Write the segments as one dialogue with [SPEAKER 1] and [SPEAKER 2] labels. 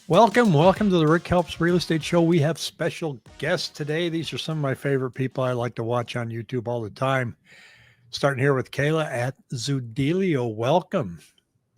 [SPEAKER 1] Welcome to the Rick Helps Real Estate Show. We have special guests today. These are some of my favorite people I like to watch on YouTube all the time. Starting here with Kayla at Zoodealio. Welcome.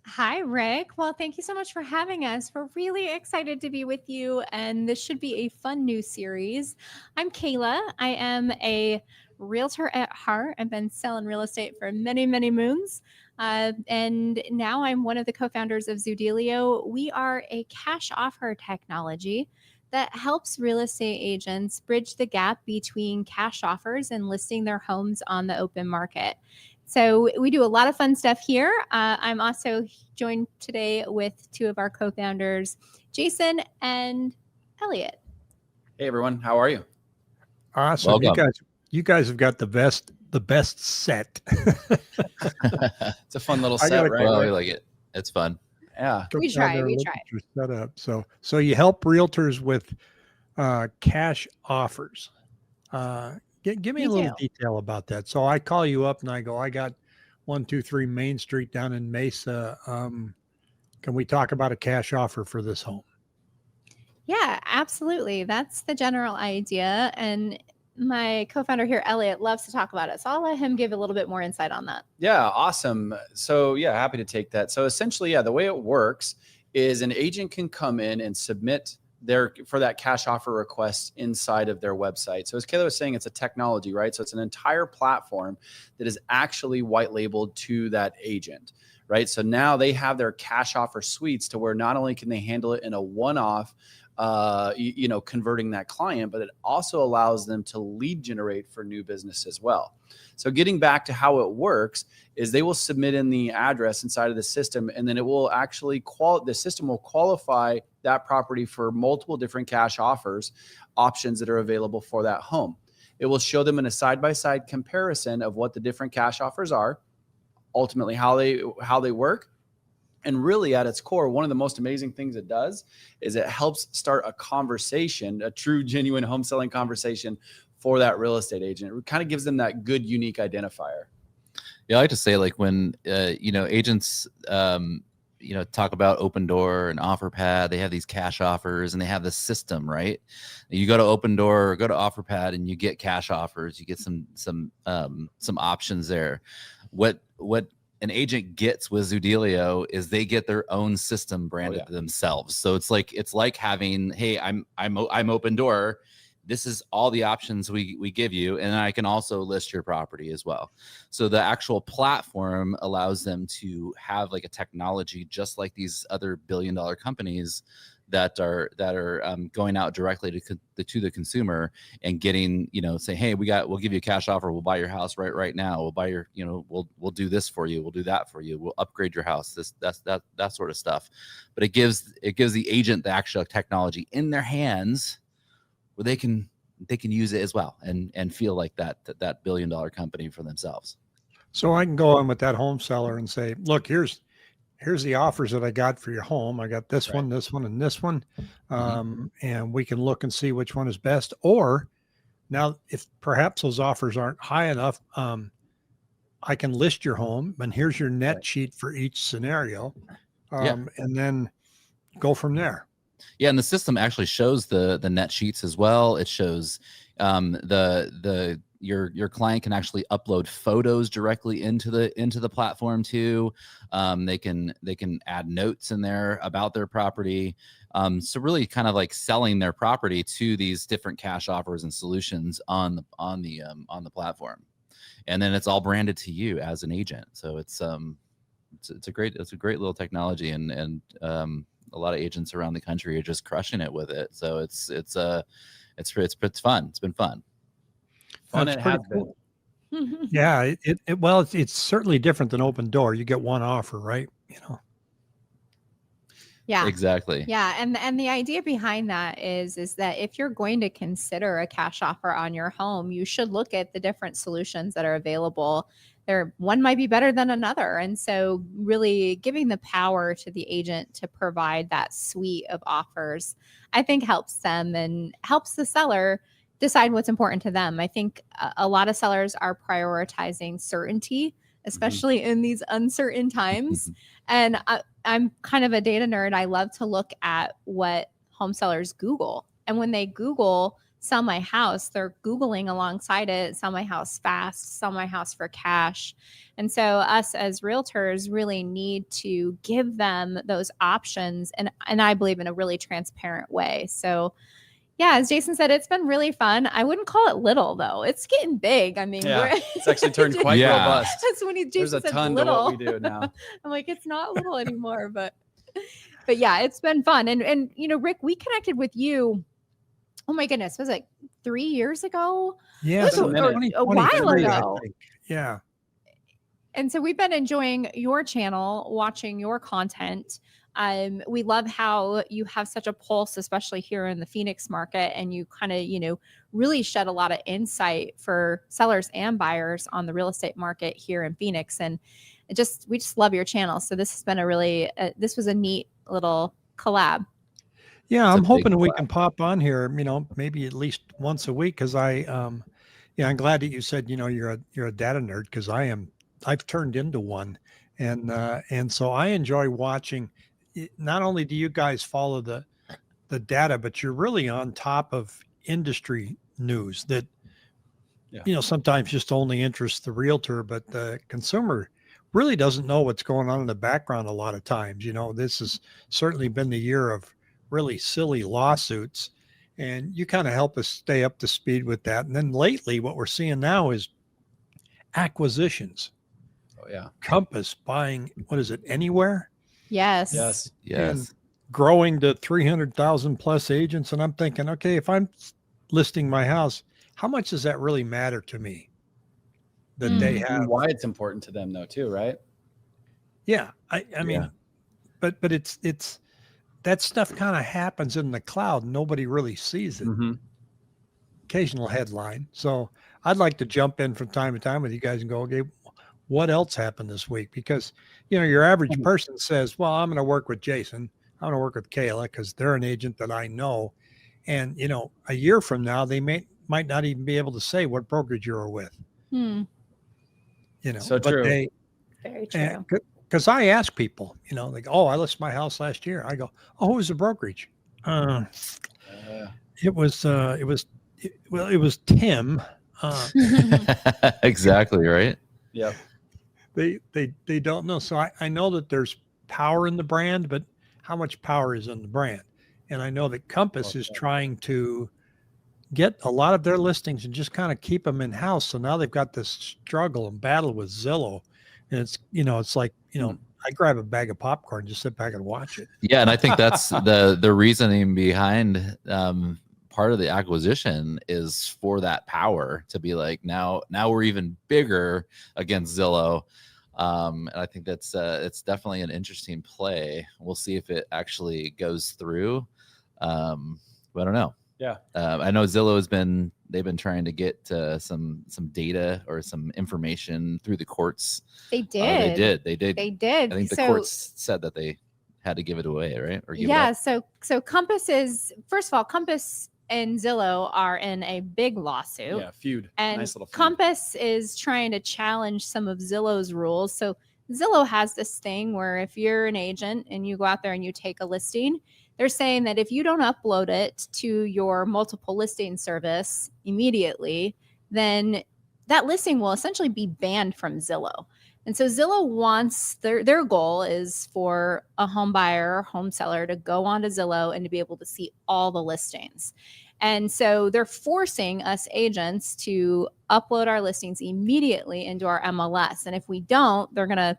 [SPEAKER 2] Hi, Rick. Well, thank you so much for having us. We're really excited to be with you, and this should be a fun new series. I'm Kayla. I am a realtor at heart. I've been selling real estate for many, many moons. And now I'm one of the co-founders of Zoodealio. We are a cash offer technology that helps real estate agents bridge the gap between cash offers and listing their homes on the open market. So we do a lot of fun stuff here. I'm also joined today with two of our co-founders, Jason and Elliot.
[SPEAKER 3] Hey everyone, how are you?
[SPEAKER 1] Awesome.
[SPEAKER 4] Welcome.
[SPEAKER 1] You guys have got the best set.
[SPEAKER 3] It's a fun little
[SPEAKER 1] I
[SPEAKER 3] set,
[SPEAKER 1] gotta-
[SPEAKER 3] right?
[SPEAKER 4] Well, we like it. It's fun.
[SPEAKER 3] Yeah.
[SPEAKER 2] We try.
[SPEAKER 1] Your set up. So you help realtors with cash offers. Give me a little detail about that. So I call you up and I go, I got 123 Main Street down in Mesa. Can we talk about a cash offer for this home?
[SPEAKER 2] Yeah, absolutely. That's the general idea. And my co-founder here, Elliot, loves to talk about it. So I'll let him give a little bit more insight on that.
[SPEAKER 3] Yeah, awesome. So yeah, happy to take that. So essentially, yeah, the way it works is an agent can come in and submit for that cash offer request inside of their website. So as Kayla was saying, it's a technology, right? So it's an entire platform that is actually white labeled to that agent, right? So now they have their cash offer suites to where not only can they handle it in a one-off, converting that client, but it also allows them to lead generate for new business as well. So getting back to how it works is they will submit in the address inside of the system, and then it will actually the system will qualify that property for multiple different cash offers options that are available for that home. It will show them in a side-by-side comparison of what the different cash offers are, ultimately how they work. And really at its core, one of the most amazing things it does is it helps start a conversation, a true, genuine home selling conversation for that real estate agent. It kind of gives them that good, unique identifier.
[SPEAKER 4] Yeah, I like to say, like, when agents talk about Open Door and OfferPad, they have these cash offers and they have this system, right? You go to Open Door or go to OfferPad and you get cash offers, you get some options there. What an agent gets with Zoodealio is they get their own system branded to themselves. So it's like having, hey, I'm Open Door. This is all the options we give you, and I can also list your property as well. So the actual platform allows them to have like a technology just like these other billion-dollar companies that are going out directly to the consumer and getting, say, hey, we'll give you a cash offer. We'll buy your house right now. We'll buy your, we'll do this for you. We'll do that for you. We'll upgrade your house. That sort of stuff. But it gives the agent the actual technology in their hands where they can use it as well and feel like that billion-dollar company for themselves.
[SPEAKER 1] So I can go on with that home seller and say, look, here's the offers that I got for your home. I got this one, this one, and this one. And we can look and see which one is best. Or now, if perhaps those offers aren't high enough, I can list your home and here's your net sheet for each scenario. And then go from there.
[SPEAKER 4] Yeah, and the system actually shows the net sheets as well. It shows your client can actually upload photos directly into the platform too. They can add notes in there about their property. So really kind of like selling their property to these different cash offers and solutions on the platform. And then it's all branded to you as an agent. So it's a great little technology, and a lot of agents around the country are just crushing it with it. So it's fun. It's been fun.
[SPEAKER 3] Fun and has
[SPEAKER 1] cool. Yeah, it's certainly different than Open Door. You get one offer, right?
[SPEAKER 2] Yeah,
[SPEAKER 4] exactly.
[SPEAKER 2] Yeah, and the idea behind that is that if you're going to consider a cash offer on your home, you should look at the different solutions that are available. One might be better than another, and so really giving the power to the agent to provide that suite of offers, I think, helps them and helps the seller decide what's important to them. I think a lot of sellers are prioritizing certainty especially in these uncertain times. And I'm kind of a data nerd. I love to look at what home sellers Google. And when they Google sell my house, they're Googling alongside it, sell my house fast, sell my house for cash. And so us as realtors really need to give them those options. And I believe in a really transparent way. So yeah, as Jason said, it's been really fun. I wouldn't call it little though. It's getting big. I mean,
[SPEAKER 3] it's actually turned quite robust.
[SPEAKER 2] That's when Jason
[SPEAKER 3] There's a
[SPEAKER 2] said
[SPEAKER 3] ton
[SPEAKER 2] little.
[SPEAKER 3] to what we do now.
[SPEAKER 2] I'm like, it's not little anymore, but yeah, it's been fun. And you know, Rick, we connected with you. Oh my goodness, was it 3 years ago?
[SPEAKER 1] Yeah,
[SPEAKER 2] It was a while ago.
[SPEAKER 1] Yeah.
[SPEAKER 2] And so we've been enjoying your channel, watching your content. We love how you have such a pulse, especially here in the Phoenix market, and you kind of, you know, really shed a lot of insight for sellers and buyers on the real estate market here in Phoenix. And we just love your channel. So this has been this was a neat little collab.
[SPEAKER 1] Yeah, I'm hoping we can pop on here, you know, maybe at least once a week. Cause I'm glad that you said, you know, you're a data nerd, cause I've turned into one. And so I enjoy watching. Not only do you guys follow the data, but you're really on top of industry news that, you know, sometimes just only interests the realtor, but the consumer really doesn't know what's going on in the background a lot of times. You know, this has certainly been the year of really silly lawsuits, and you kind of help us stay up to speed with that. And then lately what we're seeing now is acquisitions.
[SPEAKER 3] Oh yeah.
[SPEAKER 1] Compass buying, what is it, Anywhere?
[SPEAKER 2] Yes.
[SPEAKER 1] And growing to 300,000 plus agents. And I'm thinking, okay, if I'm listing my house, how much does that really matter to me? That they have.
[SPEAKER 3] And why it's important to them though too, right?
[SPEAKER 1] Yeah. I mean, but it's that stuff kind of happens in the cloud. Nobody really sees it. Occasional headline. So I'd like to jump in from time to time with you guys and go, okay, what else happened this week? Because, you know, your average person says, well, I'm going to work with Jason. I'm going to work with Kayla because they're an agent that I know. And, you know, a year from now, they might not even be able to say what brokerage you were with. You know,
[SPEAKER 3] so
[SPEAKER 1] but
[SPEAKER 3] true.
[SPEAKER 2] Very true.
[SPEAKER 1] Because I ask people, you know, like, oh, I listed my house last year. I go, oh, who was the brokerage? It was Tim.
[SPEAKER 4] Exactly right.
[SPEAKER 3] Yeah.
[SPEAKER 1] They don't know. So I know that there's power in the brand, but how much power is in the brand? And I know that Compass is trying to get a lot of their listings and just kind of keep them in house. So now they've got this struggle and battle with Zillow. And it's, you know, it's like, you know, I grab a bag of popcorn, just sit back and watch it.
[SPEAKER 4] Yeah. And I think that's the reasoning behind part of the acquisition is for that power to be like, now we're even bigger against Zillow. And I think that's it's definitely an interesting play. We'll see if it actually goes through. But I don't know.
[SPEAKER 3] Yeah.
[SPEAKER 4] I know Zillow they've been trying to get some data or some information through the courts.
[SPEAKER 2] They did.
[SPEAKER 4] They did. I think the courts said that they had to give it away, right? Or give it up.
[SPEAKER 2] So Compass is, first of all, Compass and Zillow are in a big lawsuit.
[SPEAKER 3] Yeah, feud.
[SPEAKER 2] And
[SPEAKER 3] nice little feud.
[SPEAKER 2] Compass is trying to challenge some of Zillow's rules. So Zillow has this thing where if you're an agent and you go out there and you take a listing, they're saying that if you don't upload it to your multiple listing service immediately, then that listing will essentially be banned from Zillow. And so Zillow wants, their goal is for a home buyer or home seller to go onto Zillow and to be able to see all the listings. And so they're forcing us agents to upload our listings immediately into our MLS. And if we don't, they're going to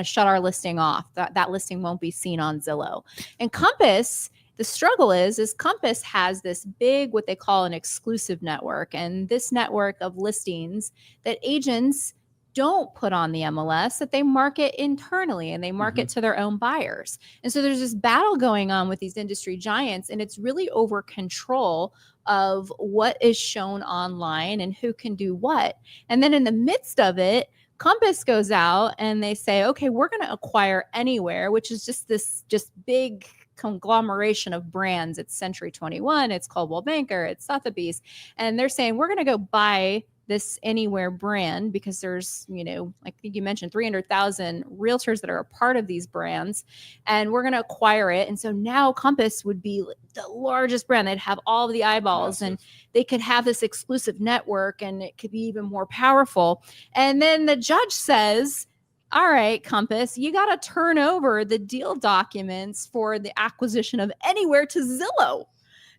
[SPEAKER 2] shut our listing off. That listing won't be seen on Zillow. And Compass, the struggle is Compass has this big, what they call an exclusive network. And this network of listings that agents don't put on the MLS, that they market internally and they market to their own buyers. And so there's this battle going on with these industry giants, and it's really over control of what is shown online and who can do what. And then in the midst of it, Compass goes out and they say, okay, we're going to acquire Anywhere, which is just big conglomeration of brands. It's Century 21, it's Coldwell Banker, it's Sotheby's. And they're saying, we're going to go buy this Anywhere brand, because there's, I think you mentioned 300,000 realtors that are a part of these brands, and we're going to acquire it. And so now Compass would be the largest brand. They'd have all of the eyeballs, and they could have this exclusive network, and it could be even more powerful. And then the judge says, all right, Compass, you got to turn over the deal documents for the acquisition of Anywhere to Zillow.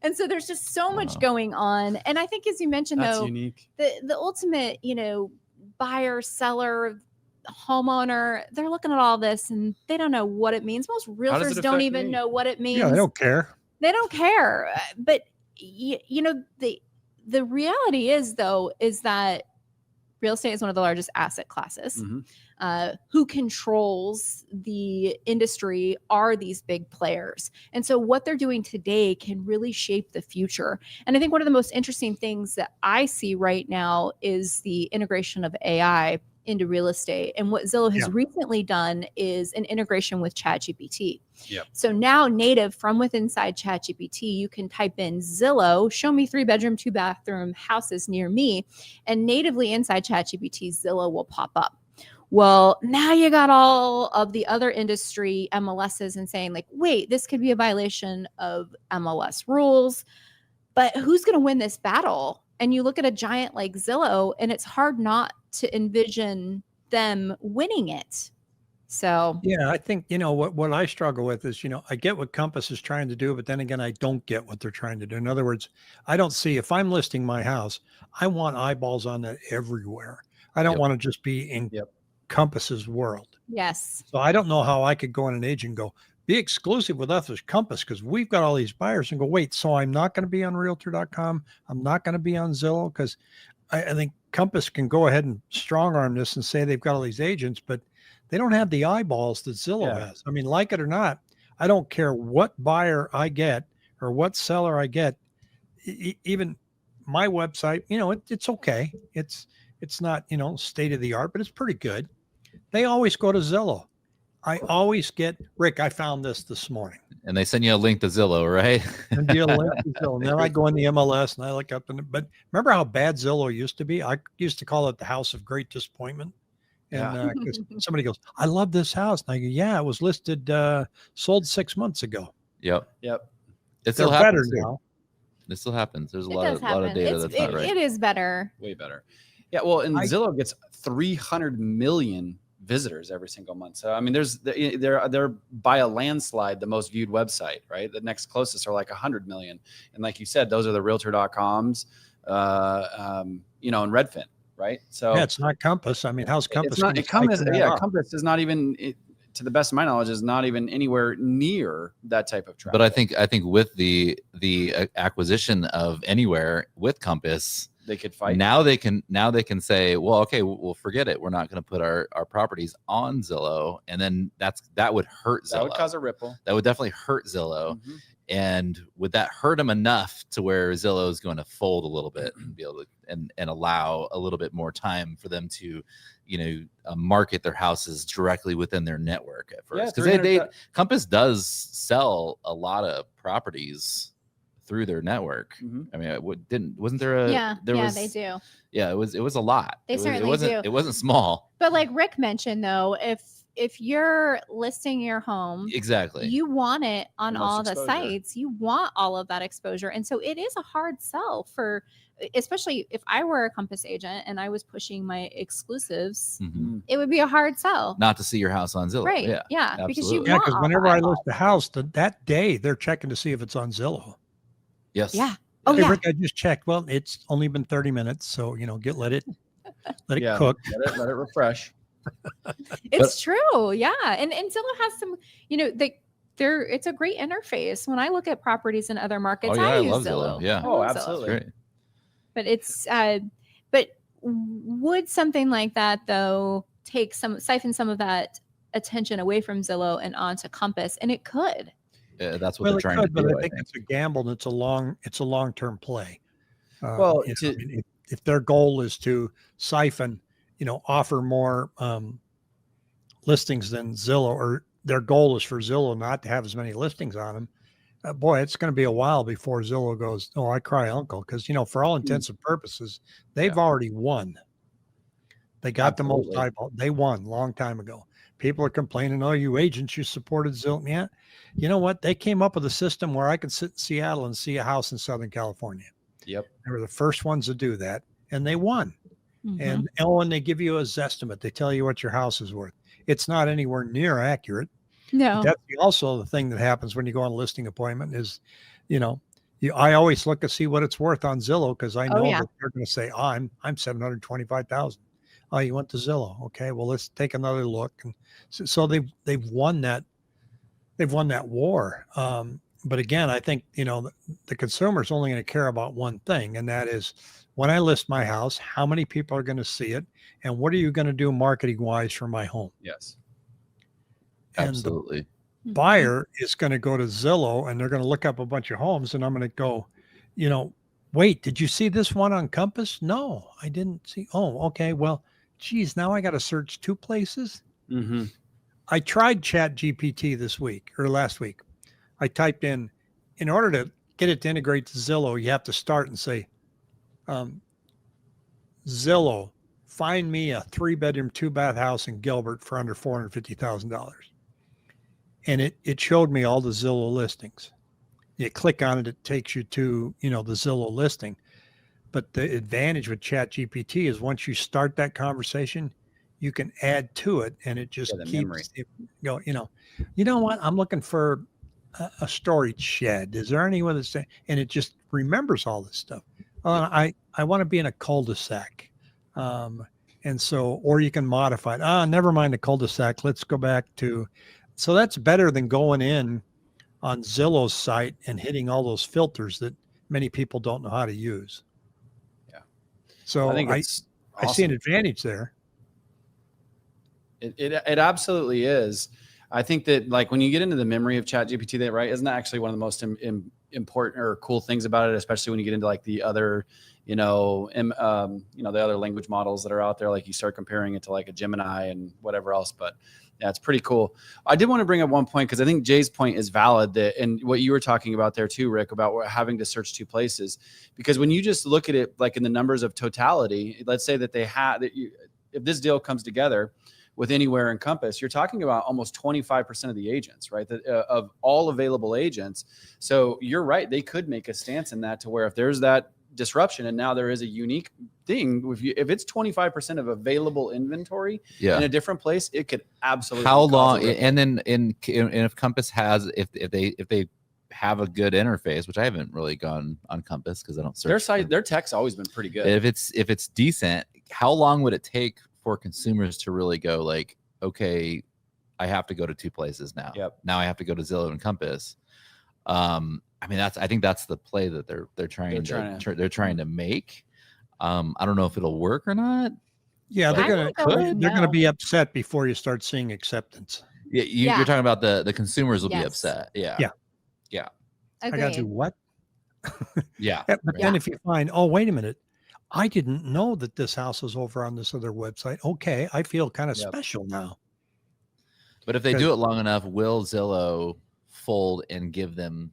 [SPEAKER 2] And so there's just so much going on. And I think, as you mentioned,
[SPEAKER 3] That's
[SPEAKER 2] though,
[SPEAKER 3] unique.
[SPEAKER 2] the ultimate, buyer, seller, homeowner, they're looking at all this and they don't know what it means. Most realtors don't even know what it means.
[SPEAKER 1] Yeah, they don't care.
[SPEAKER 2] They don't care. But, the reality is, though, is that real estate is one of the largest asset classes. Who controls the industry are these big players. And so what they're doing today can really shape the future. And I think one of the most interesting things that I see right now is the integration of AI into real estate. And what Zillow has recently done is an integration with ChatGPT. So now native from inside ChatGPT, you can type in Zillow, show me 3-bedroom, 2-bathroom houses near me, and natively inside ChatGPT, Zillow will pop up. Well, now you got all of the other industry MLSs and saying like, wait, this could be a violation of MLS rules, but who's going to win this battle? And you look at a giant like Zillow, and it's hard not to envision them winning it. So
[SPEAKER 1] yeah, I think, what I struggle with is, I get what Compass is trying to do, but then again, I don't get what they're trying to do. In other words, I don't see, if I'm listing my house, I want eyeballs on that everywhere. I don't want to just be in Compass's world.
[SPEAKER 2] yes.
[SPEAKER 1] So I don't know how I could go on an agent and go, be exclusive with us as Compass, because we've got all these buyers, and go, wait, so I'm not going to be on realtor.com. I'm not going to be on Zillow, because I think Compass can go ahead and strong arm this and say they've got all these agents, but they don't have the eyeballs that Zillow has. I mean, like it or not, I don't care what buyer I get or what seller I get. Even my website, it's okay. It's not, state of the art, but it's pretty good. They always go to Zillow. I always get, Rick, I found this morning.
[SPEAKER 4] And they send you a link to Zillow, right?
[SPEAKER 1] And then I go in the MLS and I look up, but remember how bad Zillow used to be? I used to call it the house of great disappointment. And 'cause somebody goes, I love this house. And I go, yeah, it was listed, sold 6 months ago.
[SPEAKER 4] Yep. It
[SPEAKER 1] They're
[SPEAKER 4] still
[SPEAKER 1] better
[SPEAKER 4] happens.
[SPEAKER 1] now.
[SPEAKER 4] It still happens. There's a
[SPEAKER 2] It
[SPEAKER 4] lot
[SPEAKER 2] does
[SPEAKER 4] of
[SPEAKER 2] happen.
[SPEAKER 4] data that's not right.
[SPEAKER 2] It is better.
[SPEAKER 3] Way better. Yeah. Well, and Zillow gets 300 million visitors every single month. So, I mean, they're by a landslide the most viewed website, right? The next closest are like 100 million. And like you said, those are the realtor.coms, and Redfin, right? So
[SPEAKER 1] yeah, it's not Compass. I mean, how's Compass?
[SPEAKER 3] Compass is not even, to the best of my knowledge, is not even anywhere near that type of traffic.
[SPEAKER 4] But I think with the acquisition of Anywhere with Compass,
[SPEAKER 3] they could fight.
[SPEAKER 4] Now they can say, well, okay, we'll forget it. We're not going to put our properties on Zillow, and then that would hurt Zillow.
[SPEAKER 3] That would cause a ripple.
[SPEAKER 4] That would definitely hurt Zillow. And would that hurt them enough to where Zillow is going to fold a little bit and be able to and allow a little bit more time for them to, market their houses directly within their network at first? Because Compass does sell a lot of properties through their network. I mean, wasn't there a
[SPEAKER 2] they do.
[SPEAKER 4] Yeah, it was a lot.
[SPEAKER 2] They certainly do.
[SPEAKER 4] It wasn't small.
[SPEAKER 2] But like Rick mentioned, though, if you're listing your home,
[SPEAKER 4] exactly,
[SPEAKER 2] you want it on all the
[SPEAKER 3] exposure.
[SPEAKER 2] sites. You want all of that exposure, and so it is a hard sell for, especially if I were a Compass agent and I was pushing my exclusives. It would be a hard sell
[SPEAKER 4] not to see your house on Zillow.
[SPEAKER 2] right?
[SPEAKER 4] Yeah,
[SPEAKER 2] because you
[SPEAKER 1] because whenever I list a house, that day they're checking to see if it's on Zillow.
[SPEAKER 4] Yes.
[SPEAKER 2] Yeah. Oh,
[SPEAKER 1] hey,
[SPEAKER 2] yeah.
[SPEAKER 1] Rick, I just checked. Well, it's only been 30 minutes, so let it cook.
[SPEAKER 3] Let it refresh.
[SPEAKER 2] It's true. Yeah. And Zillow has some, it's a great interface. When I look at properties in other markets, I use
[SPEAKER 4] love
[SPEAKER 2] Zillow.
[SPEAKER 4] Yeah.
[SPEAKER 3] Oh,
[SPEAKER 2] I love Zillow.
[SPEAKER 3] absolutely.
[SPEAKER 4] Great.
[SPEAKER 2] But it's but would something like that though siphon some of that attention away from Zillow and onto Compass? And it could.
[SPEAKER 4] That's what they're trying to do.
[SPEAKER 1] But I think it's a gamble, and it's a long-term play. If their goal is to siphon, offer more listings than Zillow, or their goal is for Zillow not to have as many listings on them, boy, it's going to be a while before Zillow goes, oh, I cry uncle. Because, for all intents and purposes, they've already won. They got the most
[SPEAKER 3] Absolutely.
[SPEAKER 1] eyeball. They won a long time ago. People are complaining, oh, you agents, you supported Zillow. Yeah. You know what? They came up with a system where I could sit in Seattle and see a house in Southern California.
[SPEAKER 3] Yep.
[SPEAKER 1] They were the first ones to do that, and they won.
[SPEAKER 2] Mhm.
[SPEAKER 1] And when they give you a Zestimate, they tell you what your house is worth. It's not anywhere near accurate.
[SPEAKER 2] No.
[SPEAKER 1] That's also the thing that happens when you go on a listing appointment is, I always look to see what it's worth on Zillow because I know that they're going to say, oh, I'm 725,000. Oh, you went to Zillow. Okay, well, let's take another look. And so they've won that. They've won that war. But again, I think, the consumer is only going to care about one thing, and that is when I list my house, how many people are going to see it, and what are you going to do marketing wise for my home?
[SPEAKER 3] Yes.
[SPEAKER 1] And
[SPEAKER 4] Absolutely.
[SPEAKER 1] the buyer is going to go to Zillow and they're going to look up a bunch of homes, and I'm going to go, wait, did you see this one on Compass? No, I didn't see. Oh, okay. Well, geez, now I got to search 2 places.
[SPEAKER 3] Mm-hmm.
[SPEAKER 1] I tried Chat GPT this week or last week. I typed in order to get it to integrate to Zillow, you have to start and say, Zillow, find me a 3-bedroom, 2-bath house in Gilbert for under $450,000. And it showed me all the Zillow listings. You click on it, it takes you to, the Zillow listing. But the advantage with Chat GPT is once you start that conversation, you can add to it, and it just keeps it going. You know what? I'm looking for a storage shed. Is there any way that's, and it just remembers all this stuff. I want to be in a cul-de-sac. And so, or you can modify it. Never mind the cul-de-sac. Let's go back to, so that's better than going in on Zillow's site and hitting all those filters that many people don't know how to use.
[SPEAKER 3] Yeah.
[SPEAKER 1] So
[SPEAKER 3] I think it's
[SPEAKER 1] I see an advantage there.
[SPEAKER 3] It absolutely is. I think that like when you get into the memory of ChatGPT, that right, isn't that actually one of the most important or cool things about it, especially when you get into like the other, the other language models that are out there. Like you start comparing it to like a Gemini and whatever else. But yeah, it's pretty cool. I did want to bring up one point because I think Jay's point is valid, that and what you were talking about there too, Rick, about having to search 2 places. Because when you just look at it like in the numbers of totality, let's say that if this deal comes together with Anywhere and Compass, you're talking about almost 25% of the agents, right? Of all available agents. So you're right. They could make a stance in that to where if there's that disruption and now there is a unique thing, if it's 25% of available inventory in a different place, it could absolutely.
[SPEAKER 4] How long? And then if Compass has, if they have a good interface, which I haven't really gone on Compass because I don't search.
[SPEAKER 3] Their site, their tech's always been pretty good.
[SPEAKER 4] If it's decent, how long would it take for consumers to really go like, okay, I have to go to 2 places now.
[SPEAKER 3] Yep.
[SPEAKER 4] Now I have to go to Zillow and Compass. I think that's the play that they're trying to make. I don't know if it'll work or not.
[SPEAKER 1] Yeah, they're gonna be upset before you start seeing acceptance.
[SPEAKER 4] Yeah, you're talking about the consumers will be upset. Yeah.
[SPEAKER 1] I got to do what?
[SPEAKER 4] Yeah.
[SPEAKER 1] But then if you find, oh, wait a minute, I didn't know that this house was over on this other website. Okay, I feel kind of special now.
[SPEAKER 4] But if they do it long enough, will Zillow fold and give them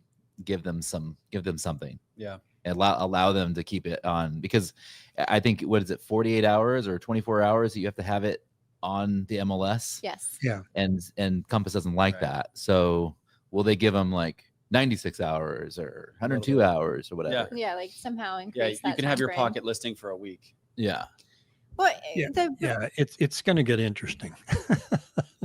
[SPEAKER 4] something?
[SPEAKER 3] Yeah.
[SPEAKER 4] And allow them to keep it on, because I think, what is it, 48 hours or 24 hours that you have to have it on the MLS?
[SPEAKER 2] Yes.
[SPEAKER 1] Yeah.
[SPEAKER 4] And Compass doesn't like that. So will they give them like 96 hours or 102 hours or whatever?
[SPEAKER 2] Yeah, like somehow increase that
[SPEAKER 3] you can have your
[SPEAKER 2] timeframe.
[SPEAKER 3] pocket listing for a week.
[SPEAKER 4] Yeah.
[SPEAKER 2] But
[SPEAKER 1] it's going to get interesting.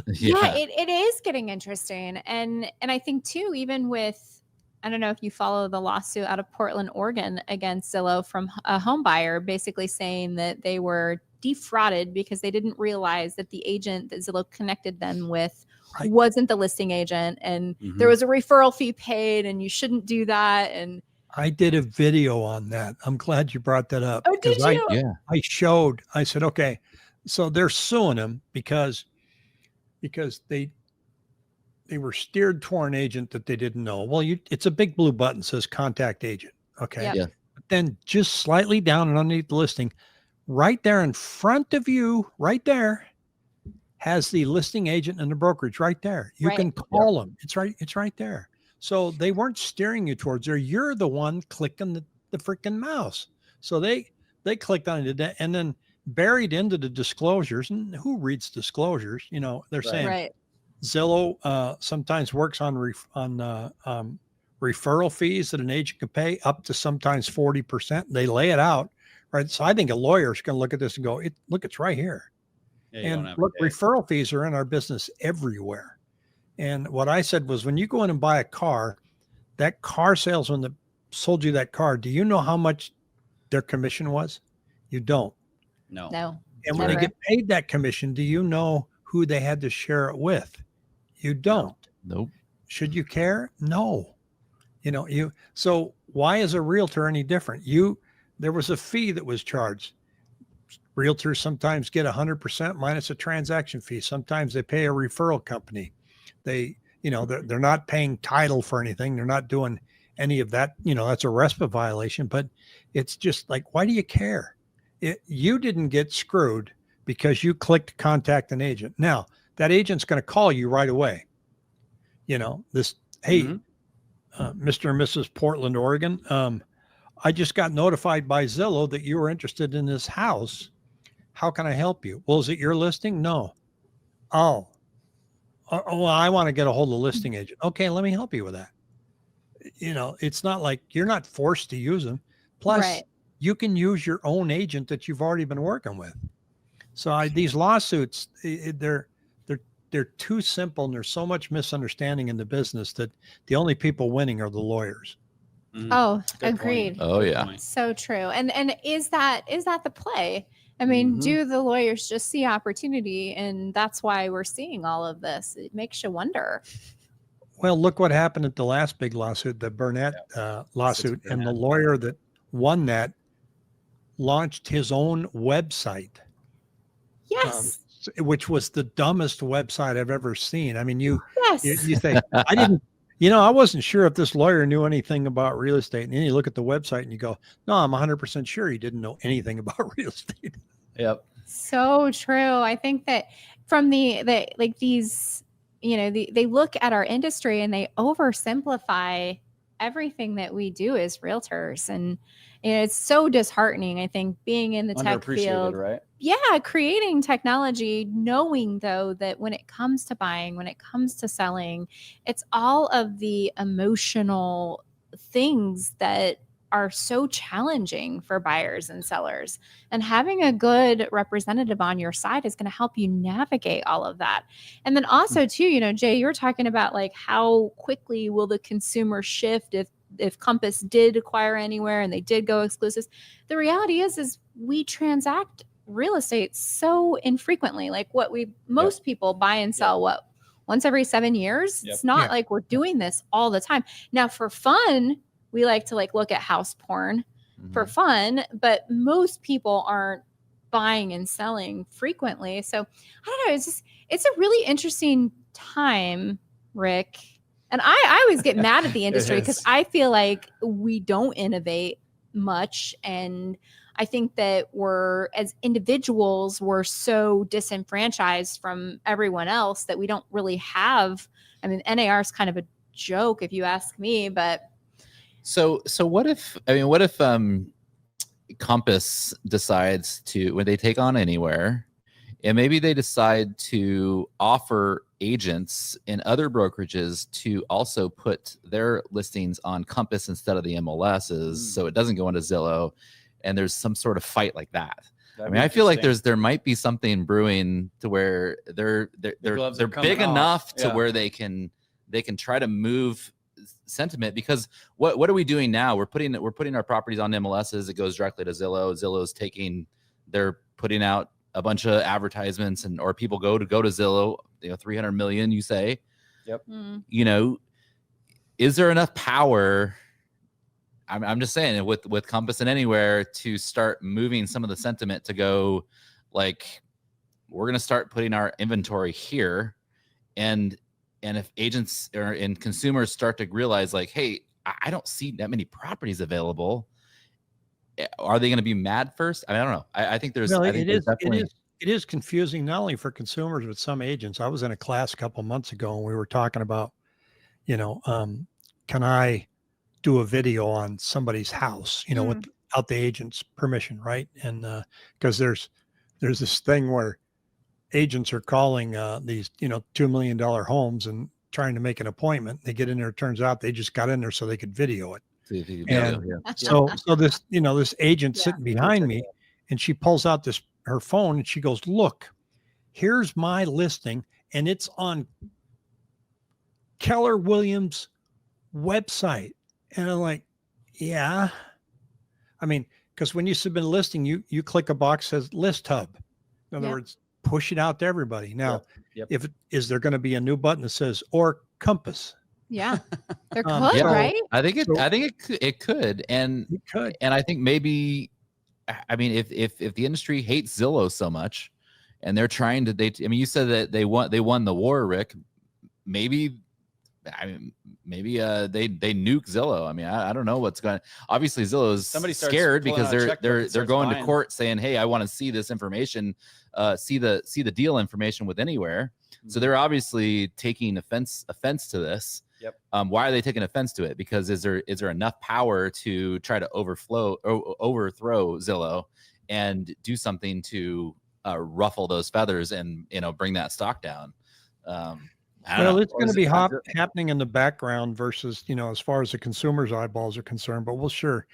[SPEAKER 2] It is getting interesting. And I think too, even with, I don't know if you follow the lawsuit out of Portland, Oregon against Zillow from a home buyer, basically saying that they were defrauded because they didn't realize that the agent that Zillow connected them with wasn't the listing agent, and there was a referral fee paid, and you shouldn't do that. And
[SPEAKER 1] I did a video on that. I'm glad you brought that up.
[SPEAKER 2] Oh, did you?
[SPEAKER 1] I said, okay, so they're suing him because they were steered toward an agent that they didn't know. Well, it's a big blue button says contact agent. Okay.
[SPEAKER 2] Yep.
[SPEAKER 4] Yeah.
[SPEAKER 1] But then just slightly down and underneath the listing, right there in front of you, right there, has the listing agent and the brokerage right there. You can call them. It's right there. So they weren't steering you towards there. You're the one clicking the freaking mouse. So they clicked on it, and then buried into the disclosures. And who reads disclosures? You know, they're saying
[SPEAKER 2] Right.
[SPEAKER 1] Zillow sometimes works on referral fees that an agent can pay up to sometimes 40%. They lay it out, right? So I think a lawyer is going to look at this and go, look, it's right here.
[SPEAKER 3] Yeah, you don't
[SPEAKER 1] And
[SPEAKER 3] have to
[SPEAKER 1] look,
[SPEAKER 3] pay.
[SPEAKER 1] referral fees are in our business everywhere. And what I said was, when you go in and buy a car, that car salesman that sold you that car, do you know how much their commission was? You don't.
[SPEAKER 3] No.
[SPEAKER 1] And when they
[SPEAKER 2] Never.
[SPEAKER 1] get paid that commission, do you know who they had to share it with? You don't.
[SPEAKER 4] Nope.
[SPEAKER 1] Should you care? No. You know, so why is a realtor any different? There was a fee that was charged. Realtors sometimes get 100% minus a transaction fee. Sometimes they pay a referral company. They're not paying title for anything. They're not doing any of that. You know, that's a RESPA violation, but it's just like, why do you care? You didn't get screwed because you clicked contact an agent. Now that agent's going to call you right away. You know, hey, Mr. and Mrs. Portland, Oregon. I just got notified by Zillow that you were interested in this house. How can I help you? Well, is it your listing? No. Oh, well, I want to get a hold of the listing agent. Okay, let me help you with that. You know, it's not like you're not forced to use them. Plus,
[SPEAKER 2] Right.
[SPEAKER 1] you can use your own agent that you've already been working with. So these lawsuits, they're too simple, and there's so much misunderstanding in the business that the only people winning are the lawyers.
[SPEAKER 2] Oh,
[SPEAKER 3] Good
[SPEAKER 2] agreed.
[SPEAKER 3] point.
[SPEAKER 4] Oh,
[SPEAKER 3] Good
[SPEAKER 4] yeah.
[SPEAKER 3] point.
[SPEAKER 2] So true. And is that the play? I mean, do the lawyers just see opportunity, and that's why we're seeing all of this? It makes you wonder.
[SPEAKER 1] Well, look what happened at the last big lawsuit, the Burnett lawsuit, and the lawyer that won that launched his own website.
[SPEAKER 2] Yes.
[SPEAKER 1] Which was the dumbest website I've ever seen. I mean, you
[SPEAKER 2] Yes.
[SPEAKER 1] think, I wasn't sure if this lawyer knew anything about real estate. And then you look at the website and you go, no, I'm 100% sure he didn't know anything about real estate.
[SPEAKER 3] Yep.
[SPEAKER 2] So true. I think that from the like these, they look at our industry and they oversimplify everything that we do as realtors. And it's so disheartening, I think, being in the tech field.
[SPEAKER 3] Right?
[SPEAKER 2] Yeah, creating technology, knowing though that when it comes to buying, when it comes to selling, it's all of the emotional things that are so challenging for buyers and sellers. And having a good representative on your side is going to help you navigate all of that. And then also too, Jay, you're talking about like how quickly will the consumer shift if Compass did acquire anywhere and they did go exclusives. The reality is we transact real estate so infrequently. Like most people buy and sell once every 7 years.
[SPEAKER 3] Yep.
[SPEAKER 2] It's not like we're doing this all the time. Now for fun, we like to look at house porn for fun, but most people aren't buying and selling frequently. So I don't know. It's a really interesting time, Rick. And I always get mad at the industry because I feel like we don't innovate much. And I think that as individuals, we're so disenfranchised from everyone else that we don't really have. I mean, NAR is kind of a joke if you ask me, but.
[SPEAKER 4] So what if Compass decides to, when they take on Anywhere, and maybe they decide to offer agents in other brokerages to also put their listings on Compass instead of the MLSs, so it doesn't go into Zillow, and there's some sort of fight like that. I feel like there might be something brewing to where they're big enough to where they can try to move sentiment, because what are we doing now? We're putting our properties on MLSs. It goes directly to Zillow. Zillow's they're putting out a bunch of advertisements, or people go to Zillow, 300 million, you say.
[SPEAKER 3] Yep.
[SPEAKER 4] Is there enough power? I'm just saying, with Compass and Anywhere, to start moving some of the sentiment to go like, we're going to start putting our inventory here. And if agents and consumers start to realize like, hey, I don't see that many properties available, are they going to be mad first? I don't know. I think there's,
[SPEAKER 1] it is confusing, not only for consumers, but some agents. I was in a class a couple months ago and we were talking about, can I do a video on somebody's house, without the agent's permission, right? And because there's this thing where agents are calling these, $2 million homes and trying to make an appointment. They get in there. It turns out they just got in there so they could video it.
[SPEAKER 4] See if you can
[SPEAKER 1] And
[SPEAKER 4] do it, yeah.
[SPEAKER 1] so this, this agent
[SPEAKER 2] Yeah.
[SPEAKER 1] sitting behind me, and she pulls out her phone and she goes, "Look, here's my listing, and it's on Keller Williams' website." And I'm like, yeah. I mean, because when you submit a listing, you click a box that says list hub. In other
[SPEAKER 2] Yeah.
[SPEAKER 1] words, push it out to everybody. Now,
[SPEAKER 3] Yep.
[SPEAKER 1] Is there going to be a new button that says or compass?
[SPEAKER 2] Yeah. There could,
[SPEAKER 1] Yeah.
[SPEAKER 2] right?
[SPEAKER 4] I think
[SPEAKER 1] So-
[SPEAKER 4] it could. And
[SPEAKER 1] You could.
[SPEAKER 4] And I think maybe, I mean, if the industry hates Zillow so much, and they're trying to, you said that they won the war, Rick. Maybe, they nuke Zillow. I mean, I don't know what's going. Obviously, Zillow is
[SPEAKER 3] Somebody starts
[SPEAKER 4] scared
[SPEAKER 3] pulling
[SPEAKER 4] because
[SPEAKER 3] out a checkbook and
[SPEAKER 4] they're
[SPEAKER 3] starts
[SPEAKER 4] going to
[SPEAKER 3] buying.
[SPEAKER 4] court saying, "Hey, I want to see this information, see the deal information with Anywhere." So they're obviously taking offense to this.
[SPEAKER 3] Yep.
[SPEAKER 4] Why are they taking offense to it? Because is there enough power to try to overthrow Zillow and do something to ruffle those feathers and bring that stock down? I don't know.
[SPEAKER 1] It's
[SPEAKER 3] Or
[SPEAKER 1] going to
[SPEAKER 3] is
[SPEAKER 1] be
[SPEAKER 3] it-
[SPEAKER 1] happening in the background versus, as far as the consumer's eyeballs are concerned, but we'll sure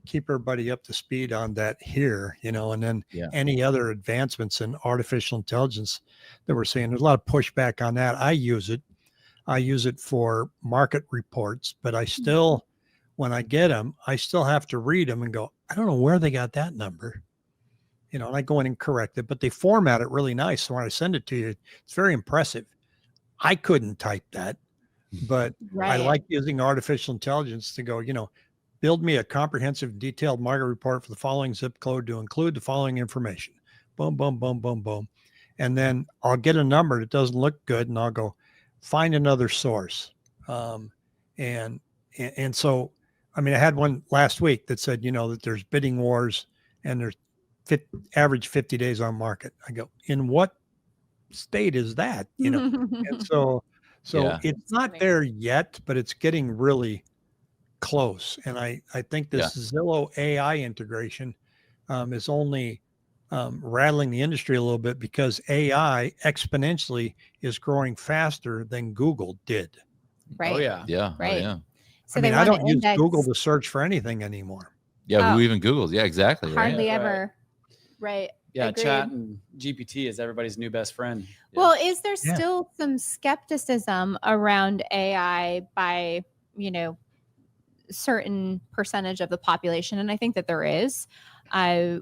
[SPEAKER 1] keep everybody up to speed on that here, and then
[SPEAKER 4] Yeah.
[SPEAKER 1] any other advancements in artificial intelligence that we're seeing. There's a lot of pushback on that. I use it for market reports, but I still, when I get them, I still have to read them and go, I don't know where they got that number, and I go in and correct it, but they format it really nice. So when I send it to you, it's very impressive. I couldn't type that, but
[SPEAKER 2] Right.
[SPEAKER 1] I like using artificial intelligence to go, build me a comprehensive, detailed market report for the following zip code to include the following information. Boom, boom, boom, boom, boom. And then I'll get a number that doesn't look good, and I'll go find another source. And so, I had one last week that said, that there's bidding wars and there's average 50 days on market. I go, in what state is that? And so
[SPEAKER 4] Yeah.
[SPEAKER 1] it's not
[SPEAKER 2] Funny.
[SPEAKER 1] there yet, but it's getting really close. And I think this Zillow AI integration is only rattling the industry a little bit because AI exponentially is growing faster than Google did.
[SPEAKER 2] Right.
[SPEAKER 3] Oh yeah.
[SPEAKER 4] Yeah. Oh,
[SPEAKER 2] Right.
[SPEAKER 4] yeah.
[SPEAKER 2] So
[SPEAKER 1] I
[SPEAKER 2] wanna
[SPEAKER 1] don't use
[SPEAKER 2] index
[SPEAKER 1] Google to search for anything anymore.
[SPEAKER 4] Yeah.
[SPEAKER 2] Oh.
[SPEAKER 4] Who even Googles? Yeah, exactly. Right.
[SPEAKER 2] hardly
[SPEAKER 3] Right.
[SPEAKER 2] ever. Right.
[SPEAKER 3] Yeah.
[SPEAKER 2] Agreed.
[SPEAKER 3] Chat and GPT is everybody's new best friend. Yeah.
[SPEAKER 2] Well, is there
[SPEAKER 1] Yeah.
[SPEAKER 2] still some skepticism around AI by, certain percentage of the population? And I think that there is.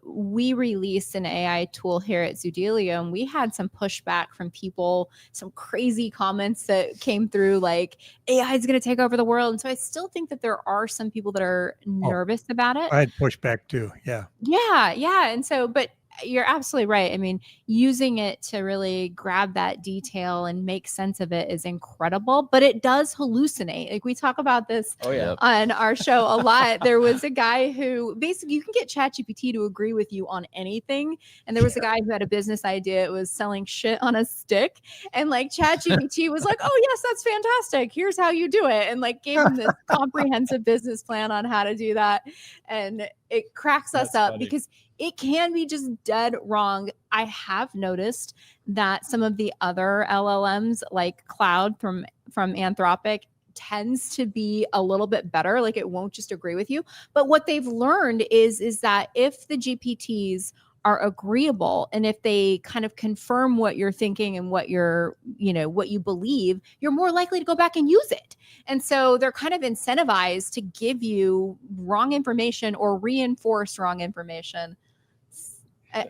[SPEAKER 2] We released an AI tool here at Zoodealio, and we had some pushback from people, some crazy comments that came through like AI is going to take over the world. And so I still think that there are some people that are nervous about it.
[SPEAKER 1] I had pushback too. Yeah.
[SPEAKER 2] Yeah. And so, but you're absolutely right. Using it to really grab that detail and make sense of it is incredible, but it does hallucinate. Like we talk about this
[SPEAKER 3] Oh yeah.
[SPEAKER 4] Yep.
[SPEAKER 2] on our show a lot. There was a guy who basically you can get ChatGPT to agree with you on anything. And there was a guy who had a business idea. It was selling shit on a stick. And like ChatGPT was like, oh yes, that's fantastic. Here's how you do it. And like gave him this comprehensive business plan on how to do that. And it cracks us
[SPEAKER 3] That's
[SPEAKER 2] up
[SPEAKER 3] funny.
[SPEAKER 2] because it can be just dead wrong. I have noticed that some of the other LLMs like Cloud from Anthropic tends to be a little bit better. Like it won't just agree with you. But what they've learned is that if the GPTs are agreeable and if they kind of confirm what you're thinking and what you're, what you believe, you're more likely to go back and use it. And so they're kind of incentivized to give you wrong information or reinforce wrong information.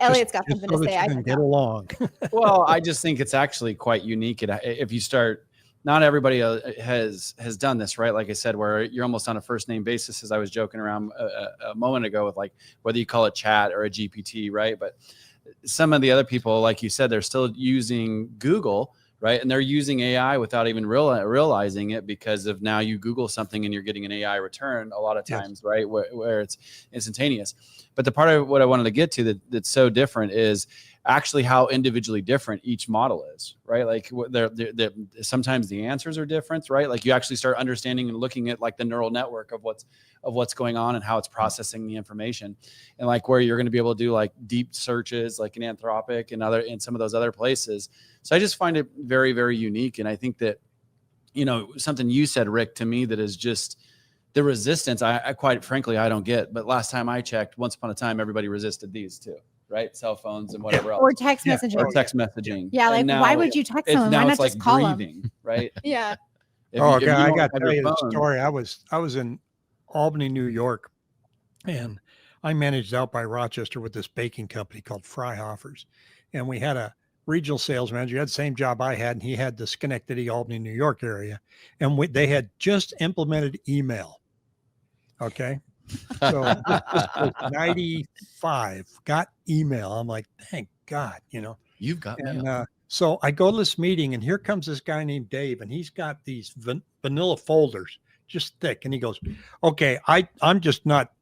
[SPEAKER 2] Elliot's got something
[SPEAKER 1] so
[SPEAKER 2] to
[SPEAKER 1] that
[SPEAKER 2] say.
[SPEAKER 1] you
[SPEAKER 2] I
[SPEAKER 1] can
[SPEAKER 2] don't
[SPEAKER 1] get
[SPEAKER 2] know.
[SPEAKER 1] along.
[SPEAKER 3] Well, I just think it's actually quite unique. If you start, not everybody has done this, right? Like I said, where you're almost on a first name basis, as I was joking around a moment ago with like whether you call it chat or a GPT, right? But some of the other people, like you said, they're still using Google, right? And they're using AI without even realizing it because of now you Google something and you're getting an AI return a lot of times, right? Where it's instantaneous. But the part of what I wanted to get to that's so different is actually how individually different each model is, right? Like they're sometimes the answers are different, right? Like you actually start understanding and looking at like the neural network of what's going on and how it's processing the information, and like where you're going to be able to do like deep searches like in Anthropic and some of those other places. So I just find it very, very unique. And I think that, you know, something you said, Rick, to me that is just the resistance. I quite frankly, I don't get, but last time I checked, once upon a time, everybody resisted these too. Right, cell phones and whatever else,
[SPEAKER 2] or text messaging,
[SPEAKER 3] or text messaging.
[SPEAKER 2] Yeah, like why would you text someone? Why not just call
[SPEAKER 3] breathing,
[SPEAKER 2] them?
[SPEAKER 3] Right?
[SPEAKER 2] Yeah.
[SPEAKER 1] Okay, I got to tell you the story. I was in Albany, New York, and I managed out by Rochester with this baking company called Fryhoffers, and we had a regional sales manager. He had the same job I had, and he had the Schenectady, Albany, New York area, and they had just implemented email. Okay. So this was 95, got email. I'm like, thank God, you know,
[SPEAKER 3] you've got
[SPEAKER 1] and
[SPEAKER 3] mail.
[SPEAKER 1] So I go to this meeting, and here comes this guy named Dave, and he's got these vanilla folders, just thick. And he goes, okay, I'm just not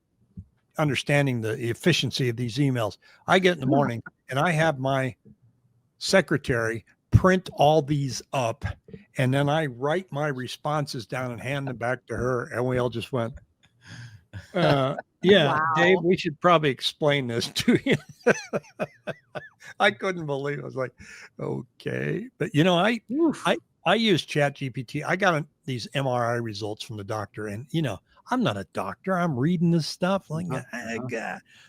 [SPEAKER 1] understanding the efficiency of these emails. I get in the morning and I have my secretary print all these up, and then I write my responses down and hand them back to her. And we all just went, yeah, wow. Dave, we should probably explain this to you. I couldn't believe it. I was like, okay. But you know, I use ChatGPT. I got these MRI results from the doctor, and you know, I'm not a doctor. I'm reading this stuff like,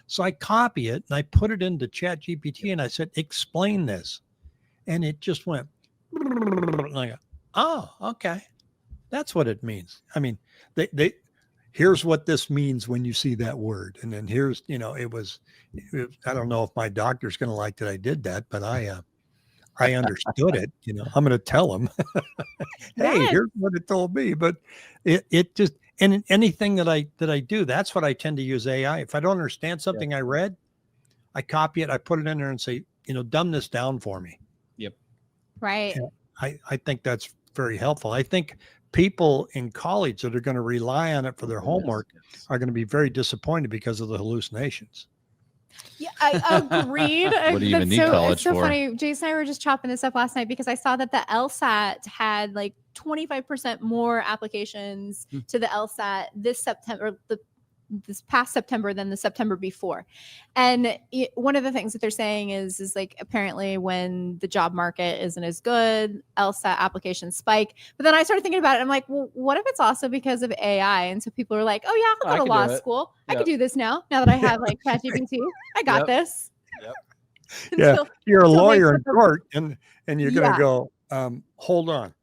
[SPEAKER 1] so I copy it and I put it into ChatGPT and I said, explain this. And it just went, and I go, oh, okay. That's what it means. I mean, here's what this means when you see that word. And then here's, you know, I don't know if my doctor's going to like that I did that, but I understood it. You know, I'm going to tell him, hey, here's what it told me. But it just, and anything that I do, that's what I tend to use AI. If I don't understand something I read, I copy it, I put it in there and say, you know, dumb this down for me.
[SPEAKER 3] Yep.
[SPEAKER 2] Right.
[SPEAKER 1] And I think that's very helpful. I think people in college that are going to rely on it for their homework are going to be very disappointed because of the hallucinations.
[SPEAKER 2] Yeah, I agreed.
[SPEAKER 4] What do you even need college
[SPEAKER 2] it's so
[SPEAKER 4] for?
[SPEAKER 2] funny. Jason and I were just chopping this up last night because I saw that the LSAT had like 25% more applications to the LSAT this September, this past September than the September before. And one of the things that they're saying is like, apparently when the job market isn't as good, LSAT applications spike. But then I started thinking about it. I'm like, well, what if it's also because of AI? And so people are like, oh yeah, I'll go to law school. Yep. I could do this now that I have like ChatGPT. I got this.
[SPEAKER 3] Yep.
[SPEAKER 1] Yeah. You're a lawyer in court and you're going to go, hold on.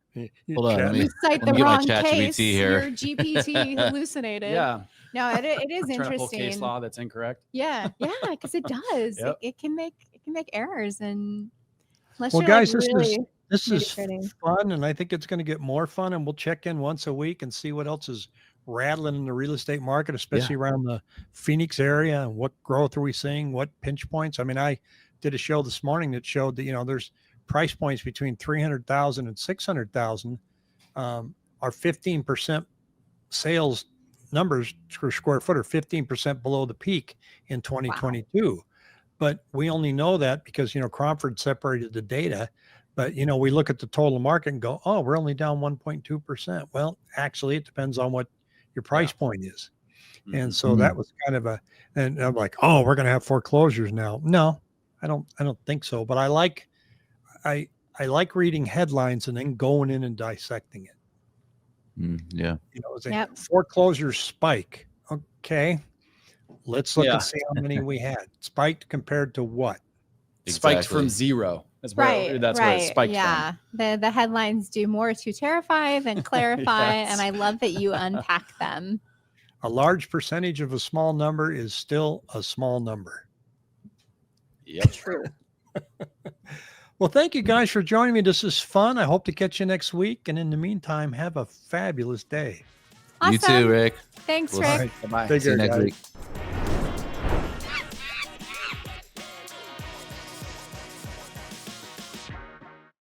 [SPEAKER 4] Hold on.
[SPEAKER 2] You cite the wrong case.
[SPEAKER 4] Here.
[SPEAKER 2] Your GPT hallucinated.
[SPEAKER 3] Yeah.
[SPEAKER 2] No, it is interesting.
[SPEAKER 3] Trying to pull case law that's incorrect.
[SPEAKER 2] Yeah, because it does. Yep. It can make errors, and unless
[SPEAKER 1] well,
[SPEAKER 2] you're
[SPEAKER 1] guys,
[SPEAKER 2] like
[SPEAKER 1] this is fun, and I think it's going to get more fun. And we'll check in once a week and see what else is rattling in the real estate market, especially around the Phoenix area. And what growth are we seeing? What pinch points? I mean, I did a show this morning that showed that, you know, there's price points between 300,000 and 600,000 are 15% sales numbers per square foot are 15% below the peak in 2022. Wow. But we only know that because, you know, Cromford separated the data, but, you know, we look at the total market and go, oh, we're only down 1.2%. Well, actually it depends on what your price point is. Mm-hmm. And so that was kind of and I'm like, oh, we're going to have foreclosures now. No, I don't think so. But I like reading headlines and then going in and dissecting it.
[SPEAKER 4] Yeah.
[SPEAKER 1] You know, foreclosures spike. Okay. Let's look and see how many we had. Spiked compared to what?
[SPEAKER 3] Exactly. Spiked from zero. That's where it spiked from.
[SPEAKER 2] The headlines do more to terrify than clarify. And I love that you unpack them.
[SPEAKER 1] A large percentage of a small number is still a small number.
[SPEAKER 3] Yep.
[SPEAKER 2] True.
[SPEAKER 1] Well, thank you guys for joining me. This is fun. I hope to catch you next week. And in the meantime, have a fabulous day.
[SPEAKER 2] Awesome.
[SPEAKER 4] You too, Rick.
[SPEAKER 2] Thanks, Rick.
[SPEAKER 1] Right.
[SPEAKER 3] Bye-bye.
[SPEAKER 4] See you next week.